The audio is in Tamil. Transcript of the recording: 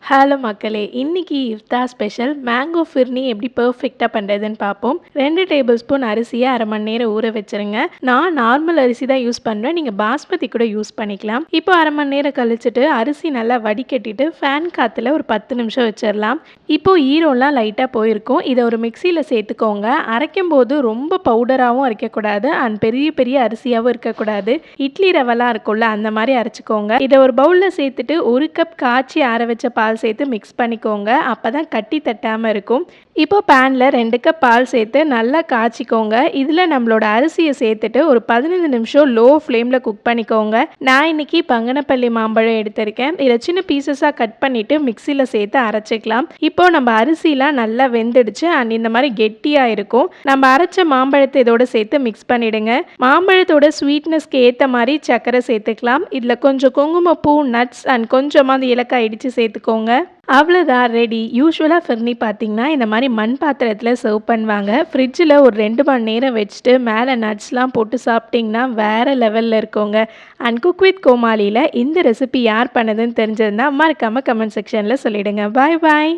ஹலோ மக்களே, இன்னைக்கு இஃப்தார் ஸ்பெஷல் மேங்கோ ஃபிர்னி எப்படி பெர்ஃபெக்டாக பண்ணுறதுன்னு பார்ப்போம். 2 டேபிள் ஸ்பூன் அரிசியை அரை மணி நேரம் ஊற வச்சுருங்க. நான் நார்மல் அரிசி தான் யூஸ் பண்ணுறேன், நீங்கள் பாஸ்மதி கூட யூஸ் பண்ணிக்கலாம். இப்போ அரை மணி நேரம் கழிச்சிட்டு அரிசி நல்லா வடிகட்டிட்டு ஃபேன் காற்றுல ஒரு 10 நிமிஷம் வச்சிடலாம். இப்போது ஈரம்லாம் லைட்டாக போயிருக்கும். இதை ஒரு மிக்சியில் சேர்த்துக்கோங்க. அரைக்கும் போது ரொம்ப பவுடராகவும் அரைக்கக்கூடாது அண்ட் பெரிய பெரிய அரிசியாகவும் இருக்கக்கூடாது. இட்லி ரவெல்லாம் இருக்கும்ல, அந்த மாதிரி அரைச்சிக்கோங்க. இதை ஒரு பவுலில் சேர்த்துட்டு 1 கப் காய்ச்சி ஆற வச்ச பால் சேர்த்து மிக்ஸ் பண்ணிக்கோங்க. அப்போ தான் கட்டி தட்டாமல் இருக்கும். இப்போ பேனில் 2 கப் பால் சேர்த்து நல்லா காய்ச்சிக்கோங்க. இதில் நம்மளோட அரிசியை சேர்த்துட்டு ஒரு 15 நிமிஷம் லோ ஃப்ளேமில் குக் பண்ணிக்கோங்க. நான் இன்னைக்கு பங்கனப்பள்ளி மாம்பழம் எடுத்திருக்கேன். இதை சின்ன பீசஸாக கட் பண்ணிவிட்டு மிக்சியில் சேர்த்து அரைச்சிக்கலாம். இப்போ நம்ம அரிசிலாம் நல்லா வெந்துடுச்சு அண்ட் இந்த மாதிரி கெட்டியாக இருக்கும். நம்ம அரைச்ச மாம்பழத்தை இதோட சேர்த்து மிக்ஸ் பண்ணிவிடுங்க. மாம்பழத்தோட ஸ்வீட்னஸ்க்கு ஏற்ற மாதிரி சர்க்கரை சேர்த்துக்கலாம். இதில் கொஞ்சம் குங்குமப்பூ, நட்ஸ் அண்ட் கொஞ்சமாக ஏலக்காய் இடித்து சேர்த்துக்கோங்க. அவ்வளோதான், ரெடி. யூஸ்வலாக ஃபிர்னி பார்த்தீங்கன்னா இந்த மாதிரி மண் பாத்திரத்தில் சர்வ் பண்ணுவாங்க. ஃப்ரிட்ஜில் ஒரு 2 மணி நேரம் வச்சுட்டு மேலே நட்ஸ்லாம் போட்டு சாப்பிட்டிங்கன்னா வேறு லெவலில் இருக்குங்க. அண்ட் குக் வித் கோமாளியில் இந்த ரெசிபி யார் பண்ணதுன்னு தெரிஞ்சதுன்னா மறக்காமல் கமெண்ட் செக்ஷனில் சொல்லிவிடுங்க. பாய் பாய்.